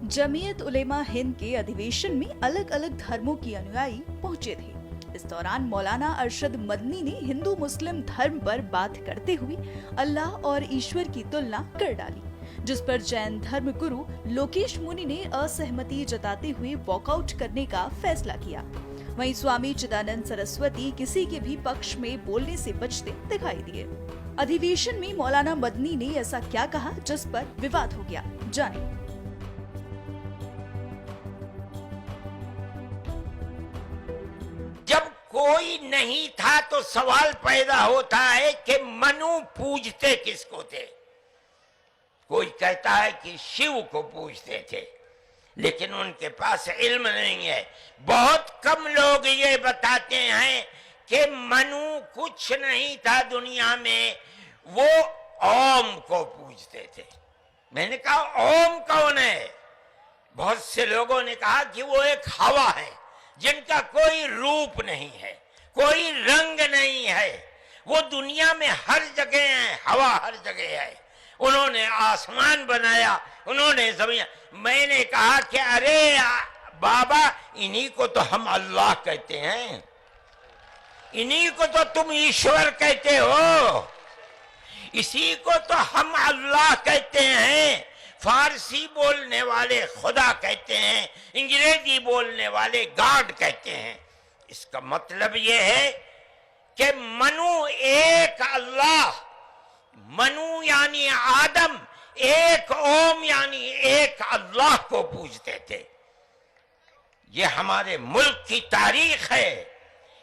जमीयत उलेमा हिंद के अधिवेशन में अलग अलग धर्मों की अनुयायी पहुंचे थे। इस दौरान मौलाना अरशद मदनी ने हिंदू मुस्लिम धर्म पर बात करते हुए अल्लाह और ईश्वर की तुलना कर डाली, जिस पर जैन धर्म गुरु लोकेश मुनि ने असहमति जताते हुए वॉकआउट करने का फैसला किया। वहीं स्वामी चिदानंद सरस्वती किसी के भी पक्ष में बोलने से बचते दिखाई दिए। अधिवेशन में मौलाना मदनी ने ऐसा क्या कहा जिस पर विवाद हो गया, जाने। जब कोई नहीं था तो सवाल पैदा होता है कि मनु पूजते किसको थे। कोई कहता है कि शिव को पूजते थे, लेकिन उनके पास इल्म नहीं है। बहुत कम लोग ये बताते हैं कि मनु कुछ नहीं था दुनिया में, वो ओम को पूजते थे। मैंने कहा ओम कौन है? बहुत से लोगों ने कहा कि वो एक हवा है जिनका कोई रूप नहीं है, कोई रंग नहीं है, वो दुनिया में हर जगह है, हवा हर जगह है। उन्होंने आसमान बनाया, उन्होंने जमीन। मैंने कहा कि अरे बाबा, इन्हीं को तो हम अल्लाह कहते हैं, इन्हीं को तो तुम ईश्वर कहते हो, इसी को तो हम अल्लाह कहते हैं। फारसी बोलने वाले खुदा कहते हैं, अंग्रेजी बोलने वाले गॉड कहते हैं। इसका मतलब यह है कि मनु एक अल्लाह, मनु यानी आदम, एक ओम यानी एक अल्लाह को पूजते थे। ये हमारे मुल्क की तारीख है,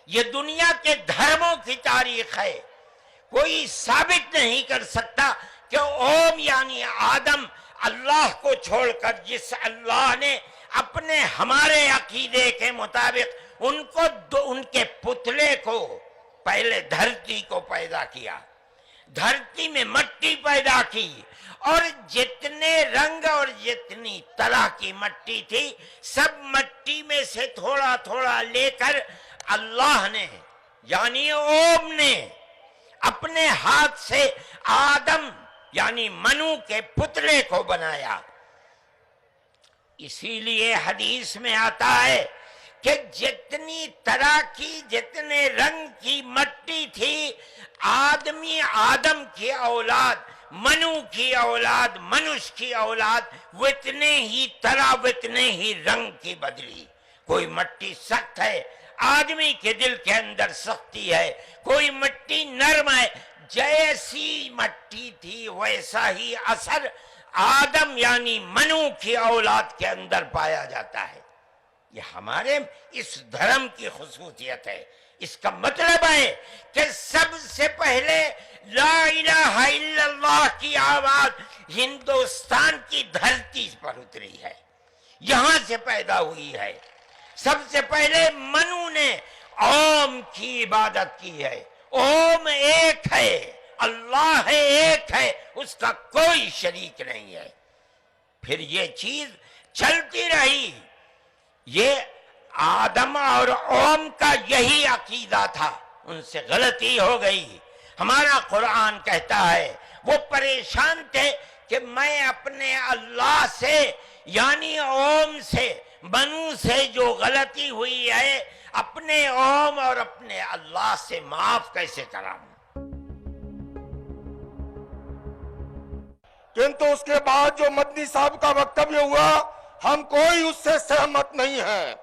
ये दुनिया के धर्मों की तारीख है। कोई साबित नहीं कर सकता कि ओम यानी आदम अल्लाह को छोड़कर जिस अल्लाह ने अपने हमारे अकीदे के मुताबिक उनके पुतले को, पहले धरती को पैदा किया, धरती में मट्टी पैदा की, और जितने रंग और जितनी तरह की मट्टी थी, सब मट्टी में से थोड़ा थोड़ा लेकर अल्लाह ने यानी ओम ने अपने हाथ से आदम यानी मनु के पुतले को बनाया। इसीलिए हदीस में आता है कि जितनी तरह की, जितने रंग की मट्टी थी, आदमी आदम की औलाद, मनु की औलाद, मनुष्य की औलाद वितने ही तरह, वितने ही रंग की बदली। कोई मट्टी सख्त है, आदमी के दिल के अंदर सख्ती है, कोई मिट्टी नरम है। जैसी मट्टी थी वैसा ही असर आदम यानी मनु की औलाद के अंदर पाया जाता है। ये हमारे इस धर्म की खुसूसियत है। इसका मतलब है कि सबसे पहले ला इलाहा इल्लल्लाह की आवाज हिंदुस्तान की धरती पर उतरी है, यहां से पैदा हुई है। सबसे पहले मनु ने ओम की इबादत की है। ओम एक है, अल्लाह है, एक है, उसका कोई शरीक नहीं है। फिर ये चीज चलती रही। ये आदम और ओम का यही अकीदा था, उनसे गलती हो गई। हमारा कुरान कहता है वो परेशान थे कि मैं अपने अल्लाह से यानी ओम से, मनु से जो गलती हुई है, अपने ओम और अपने अल्लाह से माफ कैसे कराऊं। किंतु उसके बाद जो मदनी साहब का वक्तव्य हुआ, हम कोई उससे सहमत नहीं है।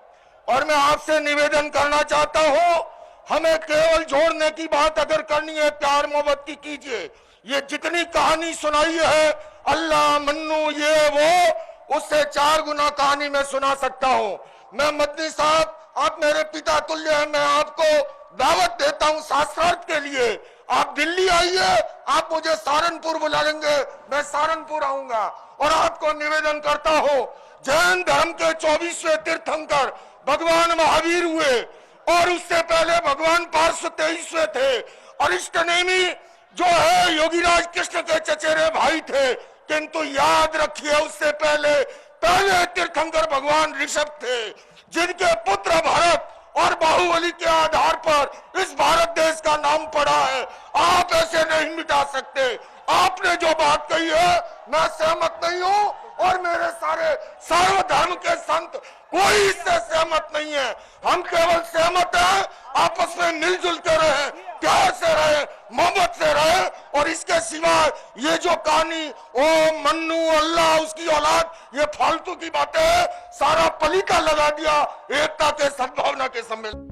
और मैं आपसे निवेदन करना चाहता हूं, हमें केवल जोड़ने की बात अगर करनी है, प्यार मोहब्बत की कीजिए। ये जितनी कहानी सुनाई है अल्लाह, मन्नू, ये वो, उससे 4 गुना कहानी मैं सुना सकता हूं। मैं मदनी साहब, आप मेरे पिता तुल्य हैं, मैं आपको दावत देता हूं शास्त्रार्थ के लिए। आप दिल्ली आइए, आप मुझे सहारनपुर बुला लेंगे, मैं सहारनपुर आऊंगा। और आपको निवेदन करता हूं, जैन धर्म के 24वें तीर्थंकर भगवान महावीर हुए, और उससे पहले भगवान पार्श्व 23वें थे। अरिष्टनेमी जो है योगीराज कृष्ण के चचेरे भाई थे। किंतु याद रखिए, उससे पहले तीर्थंकर भगवान ऋषभ थे, जिनके पुत्र भरत और बाहुबली के आधार पर इस भारत देश का नाम पड़ा है। आप ऐसे नहीं मिटा सकते। आपने जो बात कही है मैं सहमत नहीं हूं, और मेरे सारे सर्वधर्म के संत कोई इससे सहमत नहीं है। हम केवल सहमत हैं आपस में मिलजुल के रहे, प्यार से रहे, मोहब्बत से रहे, और इसके सिवा ये जो कहानी ओ मन्नू अल्लाह उसकी औलाद, ये फालतू की बातें है। सारा पलीता लगा दिया एकता के सद्भावना के सम्मेलन।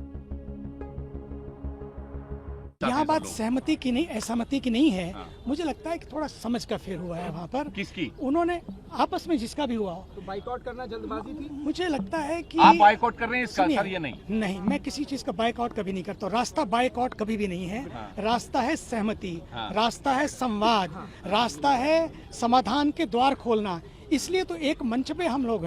यहाँ बात सहमति की नहीं, असहमति की नहीं है। मुझे लगता है कि थोड़ा समझ का फेर हुआ है वहाँ पर। किसकी? उन्होंने आपस में जिसका भी हुआ हो। तो बाइकआउट करना जल्दबाजी थी। मुझे लगता है कि आप बाइकआउट कर रहे हैं इसका सुनिए, सर? ये नहीं, मैं किसी चीज का बाइकआउट कभी नहीं करता। रास्ता बाइकआउट कभी भी नहीं है। रास्ता है सहमति, रास्ता है संवाद, रास्ता है समाधान के द्वार खोलना। इसलिए तो एक मंच पे हम लोग हैं।